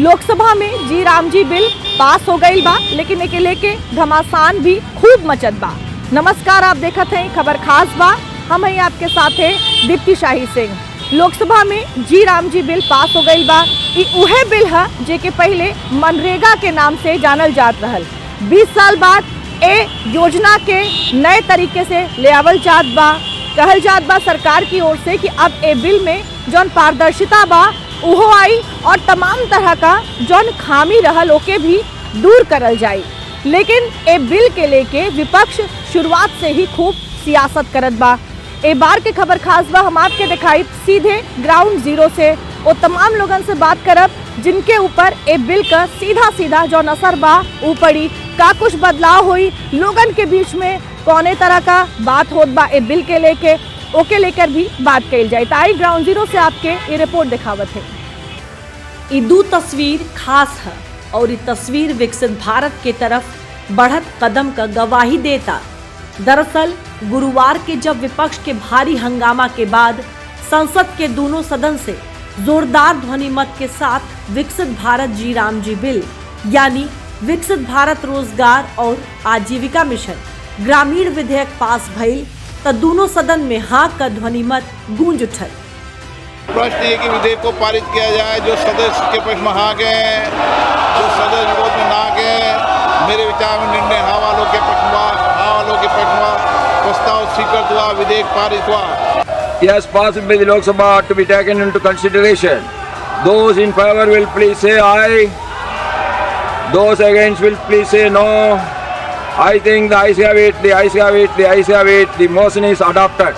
लोकसभा में जी Ram ji bill pass हो गई बा, लेकिन एके लेके घमासान भी खूब मचत बा। नमस्कार, आप देखत हैं खबर खास बा। हम हैं आपके साथ है दीप्ति शाही सिंह। लोकसभा में जी राम जी बिल पास हो गई बा। ई उहे बिल है जेके पहले मनरेगा के नाम से जानल जात रहल। 20 साल बाद ए योजना के नए तरीके से ले आवल जात बा। कहल जात बा सरकार की ओर से कि अब ए बिल में जौन पारदर्शिता बा उहो आई और तमाम तरह का जौन खामी रहल ओके भी दूर करल जाई। लेकिन ए बिल के लेके विपक्ष शुरुआत से ही खूब सियासत करत बा। ए बार के खबर खास बा हम आपके दिखाई सीधे ग्राउंड जीरो से वो तमाम लोगन से बात करब जिनके ऊपर ए बिल का सीधा सीधा जौन असर बा ऊ पड़ी, का कुछ बदलाव हुई, लोगन के बीच में कौने तरह का बात होत बा ए बिल के लेके, ओके लेकर भी बात कल जाए। ताई ग्राउंड जीरो से आपके ये रिपोर्ट दिखावत है। ई दू तस्वीर खास है और ये तस्वीर विकसित भारत के तरफ बढ़त कदम का गवाही देता। दरअसल गुरुवार के जब विपक्ष के भारी हंगामा के बाद संसद के दोनों सदन से जोरदार ध्वनि मत के साथ विकसित भारत जी राम जी बिल यानी विकसित भारत रोजगार और आजीविका मिशन ग्रामीण विधेयक पास भइल तो दोनों सदन में हाँ का ध्वनि मत गूंज उठल। प्रश्न है कि विधेयक को पारित किया जाए। जो सदस्य के पक्ष में हाँ गए, जो सदस्य विरोध में ना गए, मेरे विचार में निर्णय हाँ वालों के पक्ष में, हाँ वालों के पक्ष में प्रस्ताव स्वीकृत हुआ, विधेयक पारित हुआ। Yes, passed by the Lok Sabha to be taken into consideration. Those in favor will please say aye. Those against will please say no. I think the ayes have it, the ayes have it, the ayes have it. The motion is adopted.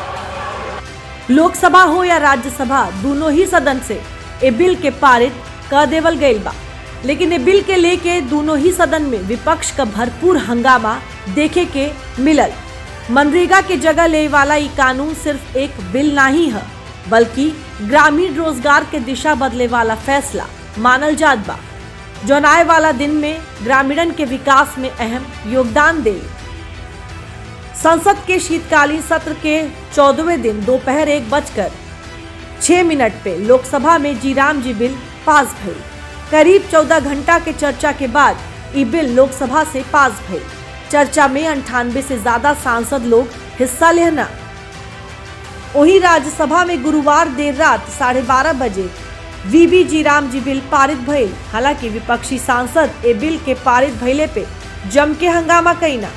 Lok Sabha हो या राज्यसभा दोनों ही सदन से ए bill के पारित कर देवल गईल बा। लेकिन ए बिल के लेके दोनों ही सदन में विपक्ष का भरपूर हंगामा देखे के मिलल। मनरेगा के जगह ले वाला ये कानून सिर्फ एक बिल नहीं है बल्कि ग्रामीण रोजगार के दिशा बदले वाला फैसला मानल जात बा, जो आने वाला दिन में ग्रामीणन के विकास में अहम योगदान दे। संसद के शीतकालीन सत्र के 14वें दिन दोपहर 1:06 पे लोकसभा में जी राम जी बिल पास भई। करीब 14 घंटा के चर्चा के बाद ये बिल लोकसभा से पास भई। चर्चा में 98 से ज्यादा सांसद लोग हिस्सा लेना। वहीं राज्यसभा में गुरुवार देर रात 12:30 बजे वीबी जी राम जी बिल पारित भइल। हालांकि विपक्षी सांसद ए बिल के पारित भइले पे जम के हंगामा कईना।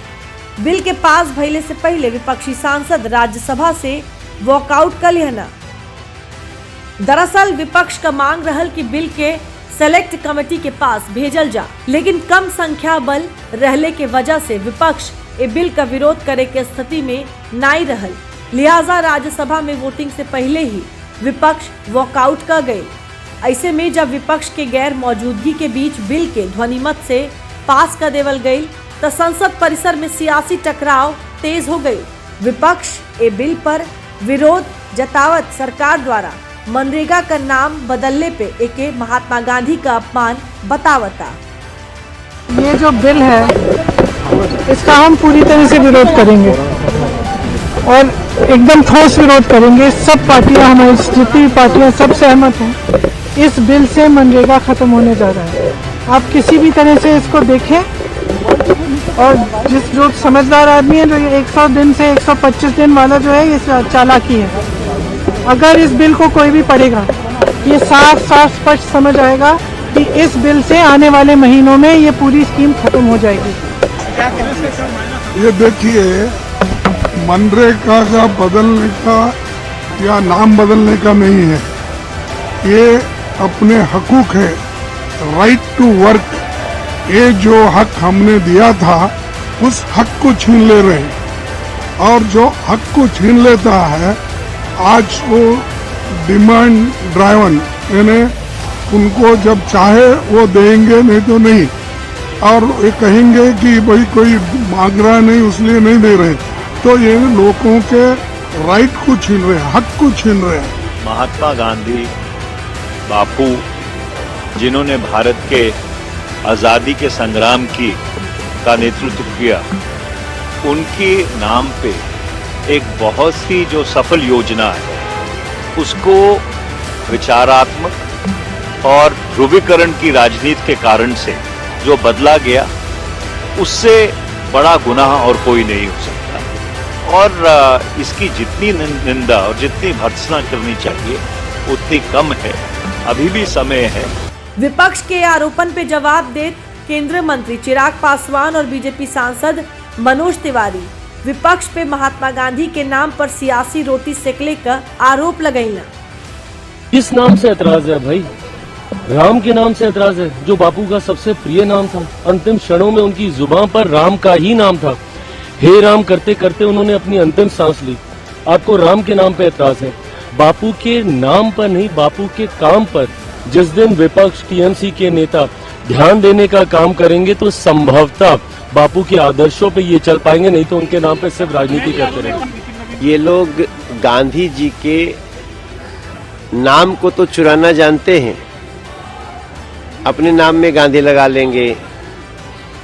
बिल के पास भइले से पहले विपक्षी सांसद राज्यसभा से वॉकआउट कर लेना। दरअसल विपक्ष का मांग रहल कि बिल के सेलेक्ट कमेटी के पास भेजल जा, लेकिन कम संख्या बल रहले के वजह से विपक्ष ए बिल का विरोध करे के स्थिति में नहीं रहल। लिहाजा राज्यसभा में वोटिंग से पहले ही विपक्ष वॉकआउट कर गए। ऐसे में जब विपक्ष के गैर मौजूदगी के बीच बिल के ध्वनिमत से पास कर देवल गई तो संसद परिसर में सियासी टकराव तेज हो गई। विपक्ष ए बिल पर विरोध जतावत सरकार द्वारा मनरेगा का नाम बदलने पे एके महात्मा गांधी का अपमान बतावता। ये जो बिल है इसका हम पूरी तरह से विरोध करेंगे और एकदम ठोस विरोध करेंगे। सब पार्टियां, हमारी जितनी पार्टियां सब सहमत हैं। इस बिल से मनरेगा खत्म होने जा रहा है। आप किसी भी तरह से इसको देखें और जो समझदार आदमी है, जो ये 100 दिन से 125 दिन वाला जो है ये चालाकी है। अगर इस बिल को कोई भी पढ़ेगा ये साफ साफ स्पष्ट समझ आएगा कि इस बिल से आने वाले महीनों में ये पूरी स्कीम खत्म हो जाएगी। ये देखिए, मनरेगा का बदलने का या नाम बदलने का नहीं है, ये अपने हकूक है, राइट टू वर्क। ये जो हक हमने दिया था उस हक को छीन ले रहे हैं और जो हक को छीन लेता है आज वो डिमांड ड्राइवन, यानी उनको जब चाहे वो देंगे, नहीं तो नहीं। और ये कहेंगे कि भाई कोई मांग रहा नहीं इसलिए नहीं दे रहे, तो ये लोगों के राइट को छीन रहे हैं, हक को छीन रहे हैं। महात्मा गांधी बापू जिन्होंने भारत के आज़ादी के संग्राम का नेतृत्व किया, उनके नाम पे एक बहुत सी जो सफल योजना है उसको विचारात्मक और ध्रुवीकरण की राजनीति के कारण से जो बदला गया, उससे बड़ा गुनाह और कोई नहीं हो सकता। और इसकी जितनी निंदा और जितनी भर्त्सना करनी चाहिए उतनी कम है, अभी भी समय है। विपक्ष के आरोपण पे जवाब देते केंद्रीय मंत्री चिराग पासवान और बीजेपी सांसद मनोज तिवारी विपक्ष पे महात्मा गांधी के नाम पर सियासी रोटी सेकले का आरोप लगैला। किस नाम से एतराज है भाई? राम के नाम से एतराज है, जो बापू का सबसे प्रिय नाम था। अंतिम क्षणों में उनकी जुबान पर राम का ही नाम था। हे राम करते करते उन्होंने अपनी अंतिम सांस ली। आपको राम के नाम पे एतराज है, बापू के नाम पर नहीं, बापू के काम पर। जिस दिन विपक्ष टीएमसी के नेता ध्यान देने का काम करेंगे तो संभवतः बापू के आदर्शों पे ये चल पाएंगे, नहीं तो उनके नाम पे सिर्फ राजनीति करते रहेंगे। ये लोग गांधी जी के नाम को तो चुराना जानते हैं, अपने नाम में गांधी लगा लेंगे,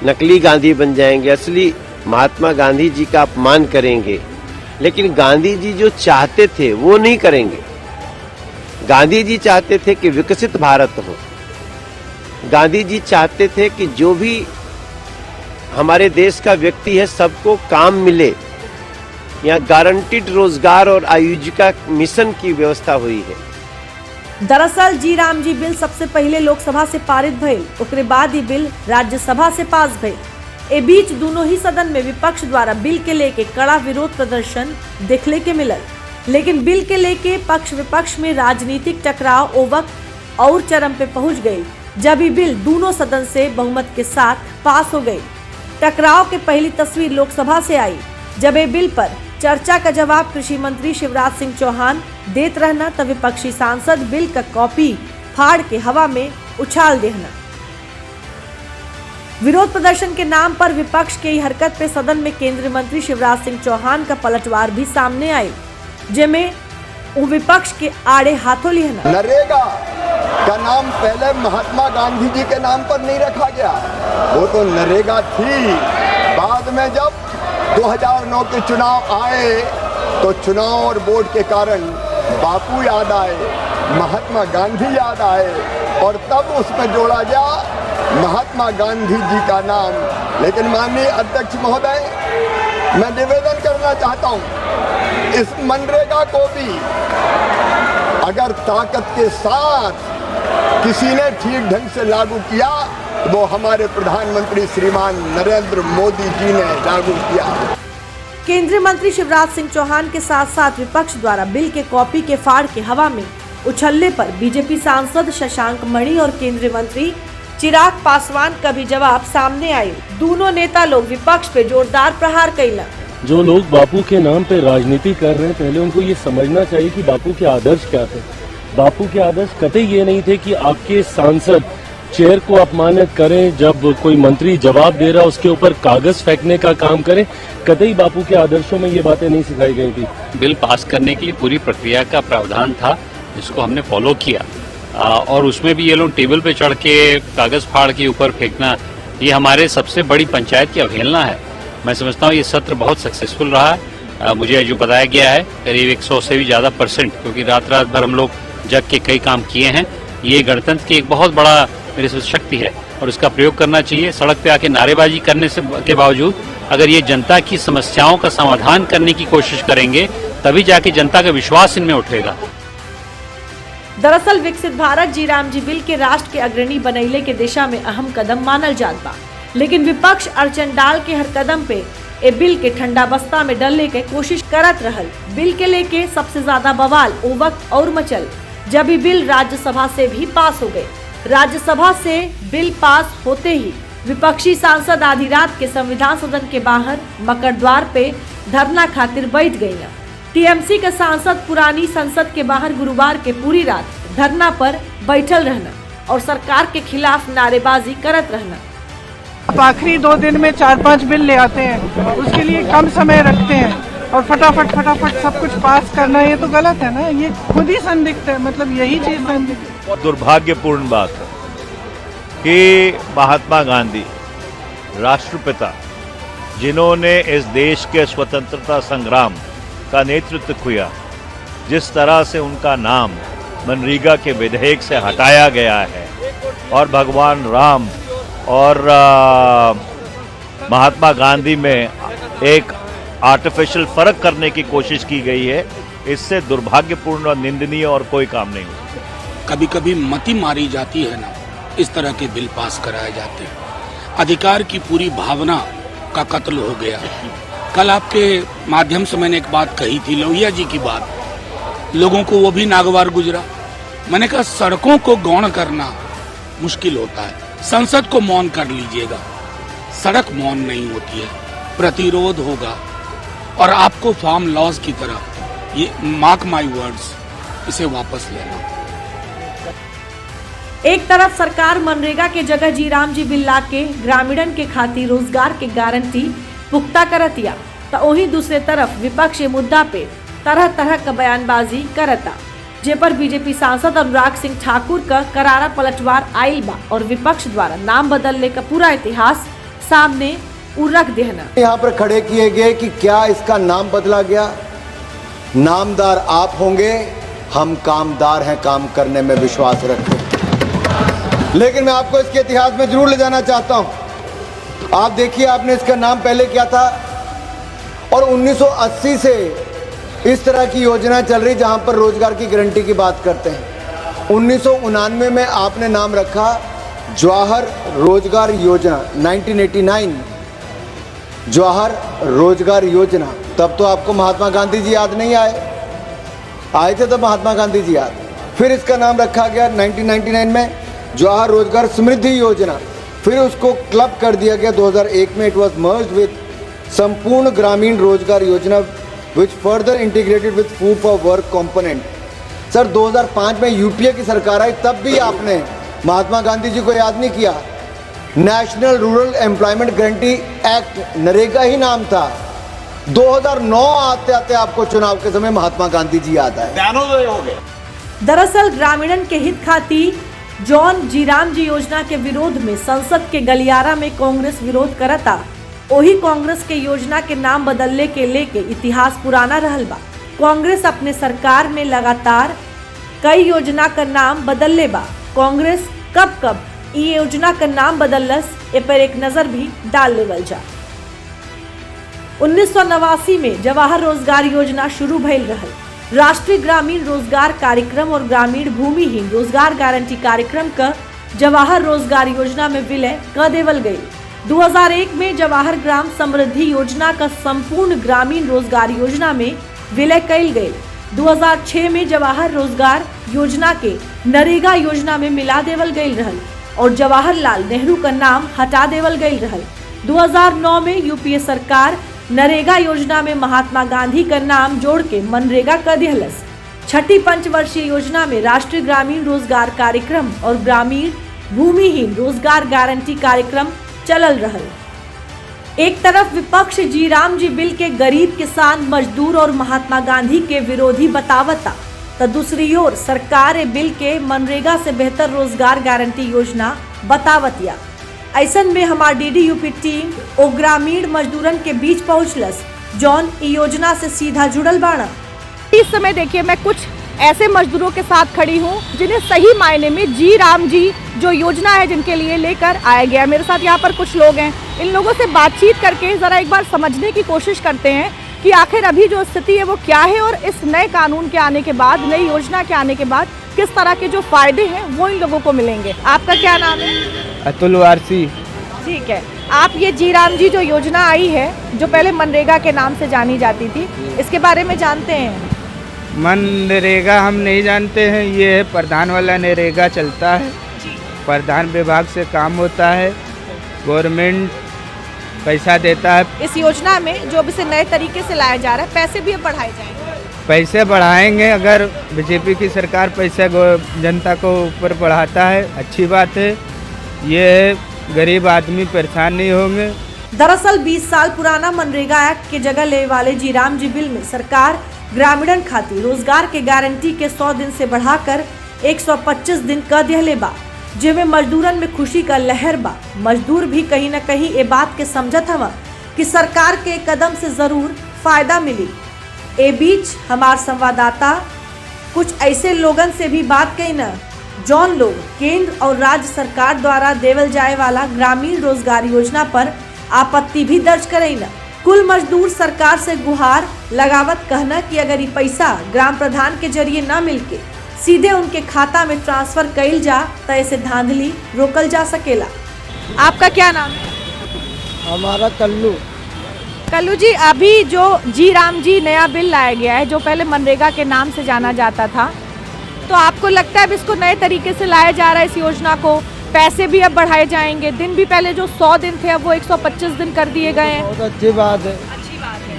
नकली गांधी बन जाएंगे, असली महात्मा गांधी जी का अपमान करेंगे। लेकिन गांधी जी जो चाहते थे वो नहीं करेंगे। गांधी जी चाहते थे कि विकसित भारत हो। गांधी जी चाहते थे कि जो भी हमारे देश का व्यक्ति है सबको काम मिले। यहाँ गारंटीड रोजगार और आजीविका मिशन की व्यवस्था हुई है। दरअसल जी राम जी बिल सबसे पहले लोकसभा से पारित भइल, उसके बाद ही बिल राज्यसभा से पास भइल। ए बीच दोनों ही सदन में विपक्ष द्वारा बिल के लेके कड़ा विरोध प्रदर्शन देखने के मिलल। लेकिन बिल के लेके पक्ष विपक्ष में राजनीतिक टकराव ओ वक्त और चरम पे पहुंच गई जब ये बिल दोनों सदन से बहुमत के साथ पास हो गई। टकराव के पहली तस्वीर लोकसभा से आई जब ये बिल पर चर्चा का जवाब कृषि मंत्री शिवराज सिंह चौहान देत रहना, तब विपक्षी सांसद बिल का कॉपी फाड़ के हवा में उछाल देना। विरोध प्रदर्शन के नाम पर विपक्ष की हरकत पे सदन में केंद्रीय मंत्री शिवराज सिंह चौहान का पलटवार भी सामने आई, जिसमें वो विपक्ष के आड़े हाथों लिहना। नरेगा का नाम पहले महात्मा गांधी जी के नाम पर नहीं रखा गया, वो तो नरेगा थी। बाद में जब 2009 के चुनाव आए तो चुनाव और वोट के कारण बापू याद आए, महात्मा गांधी याद आए और तब उसमें जोड़ा गया महात्मा गांधी जी का नाम। लेकिन माननीय अध्यक्ष महोदय, मैं निवेदन करना चाहता हूं, इस मनरेगा को भी अगर ताकत के साथ किसी ने ठीक ढंग से लागू किया तो वो हमारे प्रधानमंत्री श्रीमान नरेंद्र मोदी जी ने लागू किया। केंद्रीय मंत्री शिवराज सिंह चौहान के साथ साथ विपक्ष द्वारा बिल के कॉपी के फाड़ के हवा में उछलने पर बीजेपी सांसद शशांक मणि और केंद्रीय मंत्री चिराग पासवान का भी जवाब सामने आये। दोनों नेता लोग विपक्ष पे जोरदार प्रहार कैला। जो लोग बापू के नाम पे राजनीति कर रहे हैं, पहले उनको ये समझना चाहिए कि बापू के आदर्श क्या थे। बापू के आदर्श कतई ये नहीं थे कि आपके सांसद चेयर को अपमानित करें, जब कोई मंत्री जवाब दे रहा उसके ऊपर कागज फेंकने का काम करें। कतई बापू के आदर्शों में ये बातें नहीं सिखाई गई थी। बिल पास करने के लिए पूरी प्रक्रिया का प्रावधान था, जिसको हमने फॉलो किया, और उसमें भी ये लोग टेबल पे चढ़ के कागज फाड़ के ऊपर फेंकना, ये हमारे सबसे बड़ी पंचायत की अवहेलना है। मैं समझता हूँ ये सत्र बहुत सक्सेसफुल रहा है। मुझे जो बताया गया है करीब 100 से भी ज़्यादा %, क्योंकि रात रात भर हम लोग जग के कई काम किए हैं। ये गणतंत्र की एक बहुत बड़ा मेरे से शक्ति है और इसका प्रयोग करना चाहिए। सड़क पे आके नारेबाजी करने से के बावजूद अगर ये जनता की समस्याओं का समाधान करने की कोशिश करेंगे, तभी जाके जनता का विश्वास इनमें उठेगा। दरअसल विकसित भारत जी राम जी बिल के राष्ट्र के अग्रणी बनैले के दिशा में अहम कदम मानल जात बा, लेकिन विपक्ष अड़चन डाल के हर कदम पे ए बिल के ठंडा बस्ता में डलने के कोशिश करत रहल। बिल के लेके सबसे ज्यादा बवाल ओ वक्त और मचल जब ये बिल राज्यसभा से भी पास हो गए। राज्यसभा से बिल पास होते ही विपक्षी सांसद आधी रात के संविधान सदन के बाहर मकर द्वार पे धरना खातिर बैठ गयी। टीएमसी के सांसद पुरानी संसद के बाहर गुरुवार के पूरी रात धरना पर बैठल रहना और सरकार के खिलाफ नारेबाजी करत रहना। आप आखिरी 2 दिन में 4-5 बिल ले आते हैं, उसके लिए कम समय रखते हैं और फटाफट सब कुछ पास करना, ये तो गलत है ना। ये खुद ही संदिग्ध है, मतलब यही चीज संदिग्ध है। बहुत दुर्भाग्यपूर्ण बात है कि महात्मा गांधी राष्ट्रपिता, जिन्होंने इस देश के स्वतंत्रता संग्राम का नेतृत्व किया, जिस तरह से उनका नाम मनरेगा के विधेयक से हटाया गया है और भगवान राम और महात्मा गांधी में एक आर्टिफिशियल फर्क करने की कोशिश की गई है। इससे दुर्भाग्यपूर्ण और निंदनीय और कोई काम नहीं हो। कभी कभी मति मारी जाती है ना, इस तरह के बिल पास कराए जाते हैं। अधिकार की पूरी भावना का कत्ल हो गया। कल आपके माध्यम से मैंने एक बात कही थी, लोहिया जी की बात, लोगों को वो भी नागवार गुजरा। मैंने कहा सड़कों को गौण करना मुश्किल होता है, संसद को मौन कर लीजिएगा, सड़क मौन नहीं होती है, प्रतिरोध होगा और आपको फार्म लॉज की तरह, ये मार्क माय वर्ड्स, इसे वापस लेना। एक तरफ सरकार मनरेगा के जगह जीराम जी बिल लाके ग्रामीणन के खातिर रोजगार के गारंटी पुख्ता करतिया, तो वही दूसरे तरफ विपक्ष मुद्दा पे तरह तरह का बयानबाजी करता, जे पर बीजेपी सांसद अनुराग सिंह ठाकुर का करारा पलटवार आयल बा और विपक्ष द्वारा नाम बदलने का पूरा इतिहास सामने रख देना। यहाँ पर खड़े किए गए कि क्या इसका नाम बदला गया। नामदार आप होंगे, हम कामदार हैं, काम करने में विश्वास रखते हैं। लेकिन मैं आपको इसके इतिहास में जरूर ले जाना चाहता हूं। आप देखिए, आपने इसका नाम पहले क्या था और 1980 से इस तरह की योजना चल रही जहां पर रोजगार की गारंटी की बात करते हैं। 1999 में आपने नाम रखा जवाहर रोजगार योजना, 1989 जवाहर रोजगार योजना। तब तो आपको महात्मा गांधी जी याद नहीं आए थे तब महात्मा गांधी जी याद। फिर इसका नाम रखा गया 1999 में जवाहर रोजगार समृद्धि योजना। फिर उसको क्लब कर दिया गया 2001 में, इट वॉज मर्ज्ड विद संपूर्ण ग्रामीण रोजगार योजना which further integrated with food for work component. Sir 2005 में यूपीए की सरकार आई, तब भी आपने महात्मा गांधी जी को याद नहीं किया। National Rural Employment Guarantee Act, NREGA ही नाम था। 2009 आते आते आपको चुनाव के समय महात्मा गांधी जी याद आए, ज्ञानोदय हो गए। दरअसल ग्रामीणन के हित खातिर जॉन जीराम जी योजना के विरोध में संसद के गलियारा में कांग्रेस विरोध करता, वही कांग्रेस के योजना के नाम बदलने के लेके इतिहास पुराना रहल बा। कांग्रेस अपने सरकार में लगातार कई योजना का नाम बदलले बा। कांग्रेस कब कब ये योजना का नाम बदलस, ए पर एक नजर भी डाल लेवल जा। 1989 में जवाहर रोजगार योजना शुरू भइल रहल। राष्ट्रीय ग्रामीण रोजगार कार्यक्रम और ग्रामीण भूमिहीन रोजगार गारंटी कार्यक्रम का जवाहर रोजगार योजना में विलय कर देवल गई। 2001 में जवाहर ग्राम समृद्धि योजना का संपूर्ण ग्रामीण रोजगार योजना में विलय कइल गई। 2006 में जवाहर रोजगार योजना के नरेगा योजना में मिला देवल गई रहल और जवाहरलाल नेहरू का नाम हटा देवल गई रहल। 2009 में यूपीए सरकार नरेगा योजना में महात्मा गांधी का नाम जोड़ के मनरेगा कर दिहलस। छठी पंचवर्षीय योजना में राष्ट्रीय ग्रामीण रोजगार कार्यक्रम और ग्रामीण भूमिहीन रोजगार गारंटी कार्यक्रम चलल रहल। एक तरफ विपक्ष जीराम जी बिल के गरीब किसान मजदूर और महात्मा गांधी के विरोधी बतावता, तो दूसरी ओर सरकार ए बिल के मनरेगा से बेहतर रोजगार गारंटी योजना बतावतिया। ऐसन में हमार डीडी यूपी टीम ओ ग्रामीण मजदूरन के बीच पहुंचलस, जौन योजना से सीधा जुड़ल बाड़ा। इस समय देखिए, मैं कुछ ऐसे मजदूरों के साथ खड़ी हूँ जिन्हें सही मायने में जीराम जी जो योजना है जिनके लिए लेकर आया गया। मेरे साथ यहाँ पर कुछ लोग हैं, इन लोगों से बातचीत करके जरा एक बार समझने की कोशिश करते हैं कि आखिर अभी जो स्थिति है वो क्या है और इस नए कानून के आने के बाद, नई योजना के आने के बाद किस तरह के जो फायदे हैं वो इन लोगों को मिलेंगे। आपका क्या नाम है? अतुल वारसी। ठीक है, आप ये जीराम जी जो योजना आई है, जो पहले मनरेगा के नाम से जानी जाती थी, इसके बारे में जानते हैं? मनरेगा हम नहीं जानते हैं, ये है प्रधान वाला नरेगा चलता है, प्रधान विभाग से काम होता है, गवर्नमेंट पैसा देता है। इस योजना में जो भी से नए तरीके से लाया जा रहा है, पैसे भी बढ़ाए जाएंगे? पैसे बढ़ाएंगे, अगर बीजेपी की सरकार पैसा जनता को ऊपर बढ़ाता है, अच्छी बात है। ये गरीब आदमी परेशान नहीं होंगे। दरअसल 20 साल पुराना मनरेगा एक्ट के जगह ले वाले जीराम जी बिल में सरकार ग्रामीणन खातिर रोजगार के गारंटी के 100 दिन से बढ़ाकर 125 दिन कर दिहले बा, जिसमें मजदूरन में खुशी का लहर बा। मजदूर भी कहीं न कहीं ये बात के समझत हवा कि सरकार के कदम से जरूर फायदा मिली। ए बीच हमार संवाददाता कुछ ऐसे लोगन से भी बात कही न जौन लोग केंद्र और राज्य सरकार द्वारा देवल जाए वाला ग्रामीण रोजगार योजना पर आपत्ति भी दर्ज करे न। कुल मजदूर सरकार से गुहार लगावत कहना कि अगर ये पैसा ग्राम प्रधान के जरिए न मिलके सीधे उनके खाता में ट्रांसफर कइल जा तो ऐसे धांधली रोकल जा सकेला। आपका क्या नाम है? हमारा कल्लू। कल्लू जी, अभी जो जी राम जी नया बिल लाया गया है जो पहले मनरेगा के नाम से जाना जाता था, तो आपको लगता है अब इसको नए तरीके से लाया जा रहा है? इस योजना को पैसे भी अब बढ़ाए जाएंगे, दिन भी पहले जो 100 दिन थे अब वो 125 दिन कर दिए गए हैं। बहुत अच्छी बात है,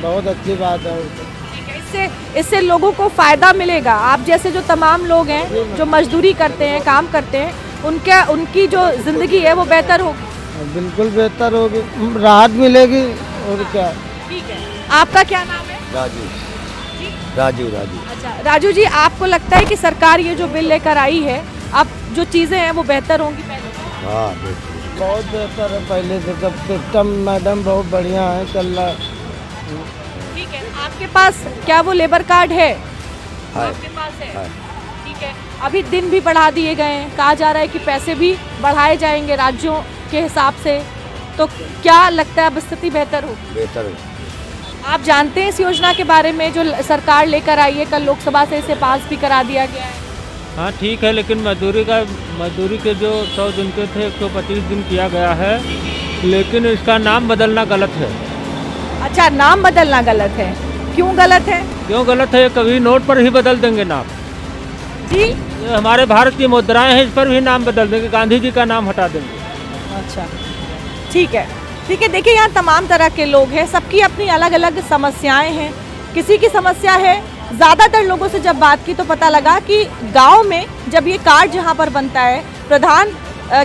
बहुत अच्छी बात है। इससे लोगों को फायदा मिलेगा। आप जैसे जो तमाम लोग हैं जो मजदूरी करते हैं, काम करते हैं, उनकी जो जिंदगी है वो बेहतर होगी। बिल्कुल बेहतर होगी, राहत मिलेगी और क्या। ठीक है, आपका क्या नाम है? राजू। राजू। अच्छा राजू जी, आपको लगता है कि सरकार ये जो बिल लेकर आई है अब जो चीजें हैं वो बेहतर होंगी पहले? हाँ बहुत बेहतर है पहले से, सब सिस्टम मैडम बहुत बढ़िया है, चल रहा है। ठीक है, आपके पास क्या वो लेबर कार्ड है? आपके पास है? ठीक है, अभी दिन भी बढ़ा दिए गए हैं, कहा जा रहा है कि पैसे भी बढ़ाए जाएंगे राज्यों के हिसाब से, तो क्या लगता है अब स्थिति बेहतर होगी? बेहतर है। आप जानते हैं इस योजना के बारे में जो सरकार लेकर आई है, कल लोकसभा से इसे पास भी करा दिया गया है? हाँ ठीक है, लेकिन मजदूरी के जो 100 दिन के थे 125 दिन किया गया है, लेकिन इसका नाम बदलना गलत है। अच्छा, नाम बदलना गलत है, क्यों गलत है? क्यों गलत है? कभी नोट पर ही बदल देंगे नाम जी। ये हमारे भारत की मुद्राएं हैं, इस पर भी नाम बदल देंगे, गांधी जी का नाम हटा देंगे। अच्छा ठीक है, ठीक है। देखिए यहाँ तमाम तरह के लोग हैं, सबकी अपनी अलग अलग समस्याएं हैं। किसी की समस्या है, ज़्यादातर लोगों से जब बात की तो पता लगा कि गांव में जब ये कार्ड जहाँ पर बनता है प्रधान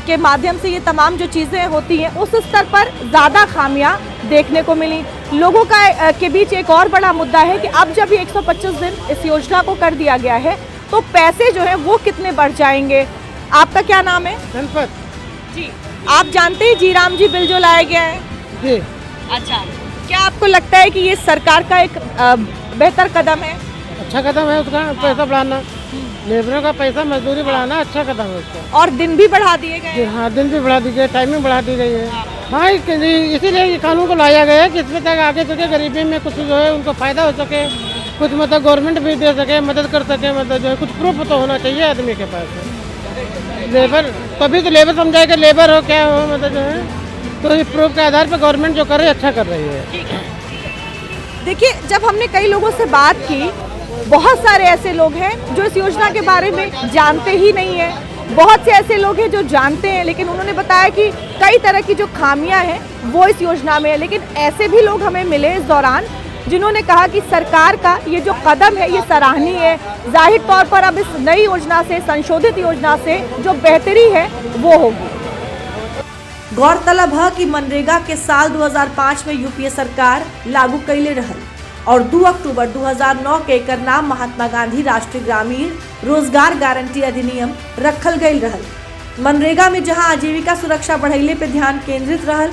के माध्यम से ये तमाम जो चीज़ें होती हैं उस स्तर पर ज़्यादा खामियां देखने को मिली। लोगों का के बीच एक और बड़ा मुद्दा है कि अब जब ये 125 दिन इस योजना को कर दिया गया है तो पैसे जो है वो कितने बढ़ जाएंगे। आपका क्या नाम है? गणपत जी। आप जानते हैं जी राम जी बिल जो लाया गया है? जी। अच्छा, क्या आपको लगता है कि ये सरकार का एक बेहतर कदम है? अच्छा कदम है उसका, पैसा बढ़ाना, लेबरों का पैसा मजदूरी बढ़ाना अच्छा कदम है उसका। और दिन भी बढ़ा दिए गए? हाँ, दिन भी बढ़ा दी गई, टाइमिंग बढ़ा दी गई है। हाँ, इसीलिए ये कानून को लाया गया है कि इसमें तक आगे चल गरीबी में कुछ जो है उनको फायदा हो सके, कुछ मतलब गवर्नमेंट भी दे सके, मदद कर सके, मतलब जो है कुछ प्रूफ तो होना चाहिए आदमी के पास। लेबर तभी तो लेबर समझाएगा, लेबर हो क्या हो, मतलब जो है तो इस प्रूफ के आधार पर गवर्नमेंट जो कर रही है अच्छा कर रही है। देखिए, जब हमने कई लोगों से बात की, बहुत सारे ऐसे लोग हैं जो इस योजना के बारे में जानते ही नहीं हैं। बहुत से ऐसे लोग हैं जो जानते हैं, लेकिन उन्होंने बताया कि कई तरह की जो खामियां हैं वो इस योजना में है। लेकिन ऐसे भी लोग हमें मिले इस दौरान जिन्होंने कहा कि सरकार का ये जो कदम है ये सराहनीय है। जाहिर तौर पर अब इस नई योजना से, संशोधित योजना से जो बेहतरी है वो होगी। गौरतलब है कि मनरेगा के साल 2005 में यूपीए सरकार लागू कैले रहल और 2 अक्टूबर 2009 के एकर नाम महात्मा गांधी राष्ट्रीय ग्रामीण रोजगार गारंटी अधिनियम रखल गई रहल। मनरेगा में जहां आजीविका सुरक्षा बढ़ाइले पे ध्यान केंद्रित रहल,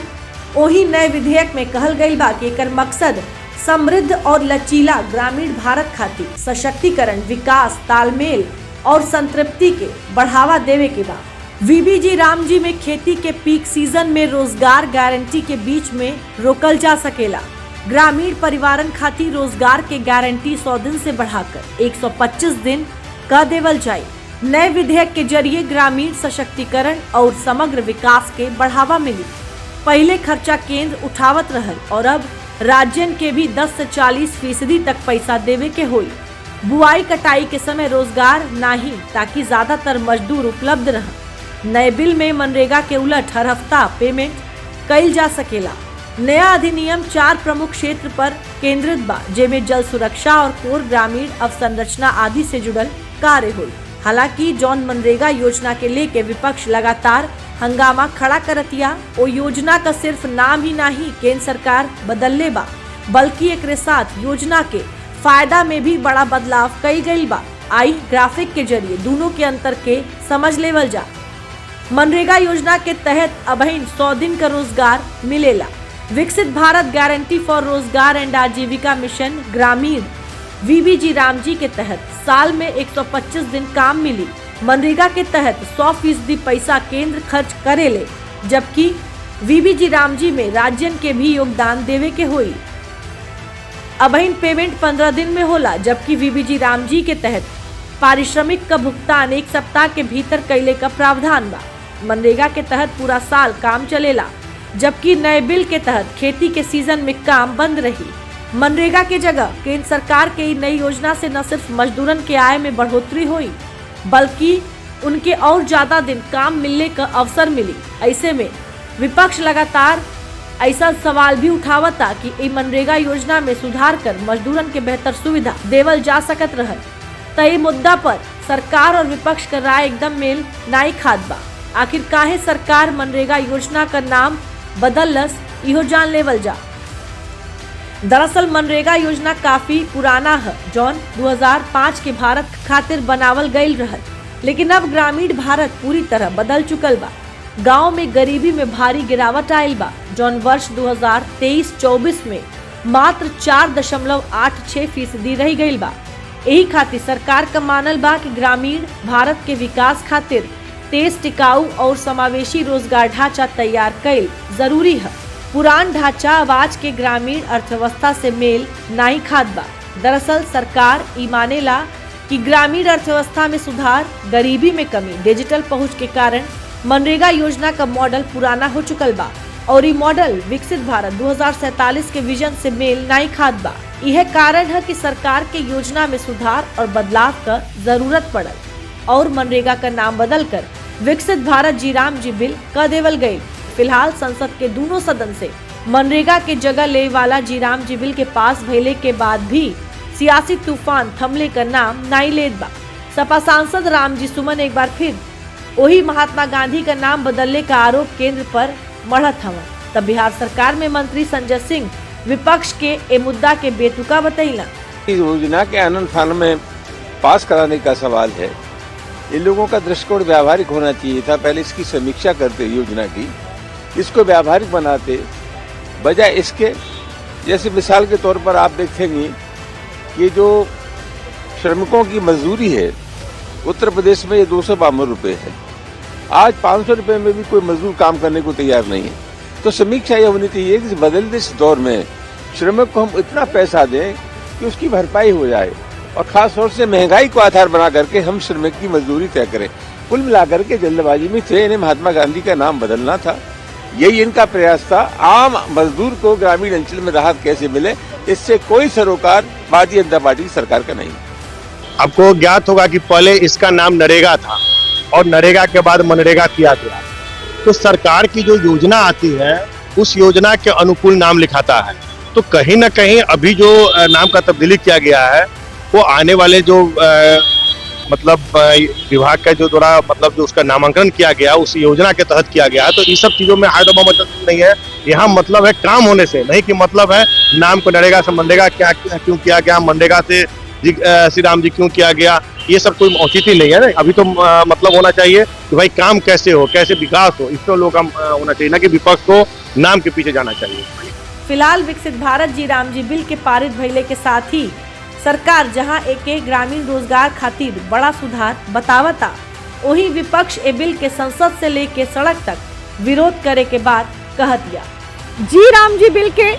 वहीं नए विधेयक में कहल गई बा कि एकर मकसद समृद्ध और लचीला ग्रामीण भारत खातिर सशक्तिकरण, विकास, तालमेल और संतृप्ति के बढ़ावा देवे के बा। वीबीजी रामजी में खेती के पीक सीजन में रोजगार गारंटी के बीच में रोकल जा सकेला। ग्रामीण परिवारन खातिर रोजगार के गारंटी 100 दिन से बढ़ाकर 125 दिन का देवल जाए। नए विधेयक के जरिए ग्रामीण सशक्तिकरण और समग्र विकास के बढ़ावा मिली। पहले खर्चा केंद्र उठावत रहल और अब राज्यन के भी 10 से 40% तक पैसा देवे के होई। बुआई कटाई के समय रोजगार नहीं, ताकि ज्यादातर मजदूर उपलब्ध रह। नए बिल में मनरेगा के उलट हर हफ्ता पेमेंट कइल जा सकेला। नया अधिनियम 4 प्रमुख क्षेत्र पर केंद्रित बा, जेमें जल सुरक्षा और कोर ग्रामीण अवसंरचना आदि से जुड़ल कार्य हुई। हालांकि जौन मनरेगा योजना के लेके विपक्ष लगातार हंगामा खड़ा करतिया, ओ योजना का सिर्फ नाम ही नहीं केंद्र सरकार बदलले बा, बल्कि एकरे साथ योजना के फायदा में भी बड़ा बदलाव कई गई बा। आई ग्राफिक के जरिए दोनों के अंतर के समझ लेवल जा। मनरेगा योजना के तहत अबहिन 100 दिन का रोजगार मिलेला। विकसित भारत गारंटी फॉर रोजगार एंड आजीविका मिशन ग्रामीण वीबीजी रामजी के तहत साल में 125 दिन काम मिली। मनरेगा के तहत 100% पैसा केंद्र खर्च करेले, जबकि वीबीजी रामजी में राज्यन के भी योगदान देवे के होई। अबहिन पेमेंट 15 दिन में होला, जबकि वीबीजी रामजी के तहत पारिश्रमिक का भुगतान 1 सप्ताह के भीतर कैले का प्रावधान बा। मनरेगा के तहत पूरा साल काम चलेला, जबकि नए बिल के तहत खेती के सीजन में काम बंद रही। मनरेगा के जगह केंद्र सरकार के नई योजना से न सिर्फ मजदूरन के आय में बढ़ोतरी हुई, बल्कि उनके और ज्यादा दिन काम मिलने का अवसर मिली। ऐसे में विपक्ष लगातार ऐसा सवाल भी उठावता कि ई मनरेगा योजना में सुधार कर मजदूरन के बेहतर सुविधा देवल जा सकत रहे। तई मुद्दा पर सरकार और विपक्ष का राय एकदम मेल नाई खात बा। आखिर काहे सरकार मनरेगा योजना का नाम बदलस, इहो जान लेवल जा। दरअसल मनरेगा योजना काफी पुराना है, जौन 2005 के भारत खातिर बनावल गईल रहल, लेकिन अब ग्रामीण भारत पूरी तरह बदल चुकल बा। गांव में गरीबी में भारी गिरावट आयल बा, जौन वर्ष 2023-24 में मात्र 4.86% रह गईल बा। यही खातिर सरकार का मानल बा कि ग्रामीण भारत के विकास खातिर तेज, टिकाऊ और समावेशी रोजगार ढांचा तैयार कईल जरूरी है। पुरान ढांचा आवाज के ग्रामीण अर्थव्यवस्था से मेल नहीं खात बा। दरअसल सरकार ई मानेला कि ग्रामीण अर्थव्यवस्था में सुधार, गरीबी में कमी, डिजिटल पहुंच के कारण मनरेगा योजना का मॉडल पुराना हो चुकल बा और ये मॉडल विकसित भारत 2047 के विजन से मेल नहीं खात बा। यह कारण है कि सरकार के योजना में सुधार और बदलाव का जरूरत पड़ल और मनरेगा का नाम बदलकर विकसित भारत जी राम जी बिल का देवल गयी। फिलहाल संसद के दोनों सदन से मनरेगा के जगह ले वाला जी राम जी बिल के पास भइले के बाद भी सियासी तूफान थमले का नाम नहीं लेत बा। सपा सांसद रामजी सुमन एक बार फिर वही महात्मा गांधी का नाम बदलने का आरोप केंद्र पर मढ़त हवा। तब बिहार सरकार में मंत्री संजय सिंह विपक्ष के ए मुद्दा के बेतुका बतैला। योजना के आनंद फान में पास कराने का सवाल है। इन लोगों का दृष्टिकोण व्यावहारिक होना चाहिए था। पहले इसकी समीक्षा करते योजना की, इसको व्यावहारिक बनाते, बजाय इसके जैसे मिसाल के तौर पर आप देखेंगे ये जो श्रमिकों की मजदूरी है उत्तर प्रदेश में ये 252 रुपये है। आज 500 रुपये में भी कोई मजदूर काम करने को तैयार नहीं है। तो समीक्षा यह होनी चाहिए कि बदलते इस दौर में श्रमिक को हम इतना पैसा दें कि उसकी भरपाई हो जाए और खास तौर से महंगाई को आधार बना करके हम श्रमिक की मजदूरी तय करें। कुल मिलाकर के जल्दबाजी में थे इन्हें महात्मा गांधी का नाम बदलना था, यही इनका प्रयास था। आम मजदूर को ग्रामीण अंचल में राहत कैसे मिले, इससे कोई सरोकार भारतीय जनता पार्टी की सरकार का नहीं। आपको ज्ञात होगा कि पहले इसका नाम नरेगा था और नरेगा के बाद मनरेगा किया गया। तो सरकार की जो योजना आती है उस योजना के अनुकूल नाम लिखाता है। तो कहीं ना कहीं अभी जो नाम का तब्दीली किया गया है वो आने वाले जो विभाग का जो द्वारा जो उसका नामांकन किया गया उस योजना के तहत किया गया है। तो इस सब चीजों में हाथ मतलब नहीं है। यहाँ मतलब है काम होने से, नहीं कि मतलब है नाम को नरेगा से मनरेगा क्यों किया गया, मनरेगा से श्री राम जी क्यों किया गया, ये सब कोई औचित्य नहीं है ना। अभी तो मतलब होना चाहिए कि भाई काम कैसे हो, कैसे विकास हो, इसमें लोग होना चाहिए, ना कि विपक्ष को नाम के पीछे जाना चाहिए। फिलहाल विकसित भारत जी राम जी बिल के पारित भइले के साथ ही सरकार जहां एक ग्रामीण रोजगार खातिर बड़ा सुधार बतावता, वही विपक्ष ए बिल के संसद से लेके सड़क तक विरोध करे के बाद कह दिया। जी राम जी बिल के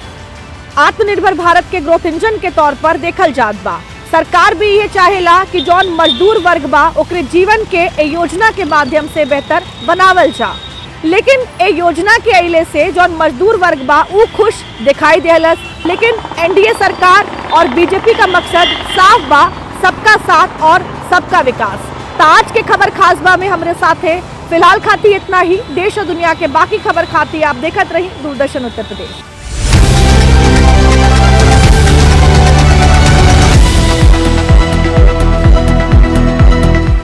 आत्मनिर्भर भारत के ग्रोथ इंजन के तौर पर देखल जात बा। सरकार भी ये चाहेला कि जौन मजदूर वर्ग बा ओकरे जीवन के ए योजना के माध्यम से बेहतर बनावल जा, लेकिन ए योजना के अइले से जौन मजदूर वर्ग बा ऊ खुश दिखाई देलस। लेकिन एनडीए सरकार और बीजेपी का मकसद साफ बा, सबका साथ और सबका विकास। तो आज के खबर खास बा में हमारे साथ है फिलहाल खाती इतना ही। देश और दुनिया के बाकी खबर खाती आप देखत रही दूरदर्शन उत्तर प्रदेश।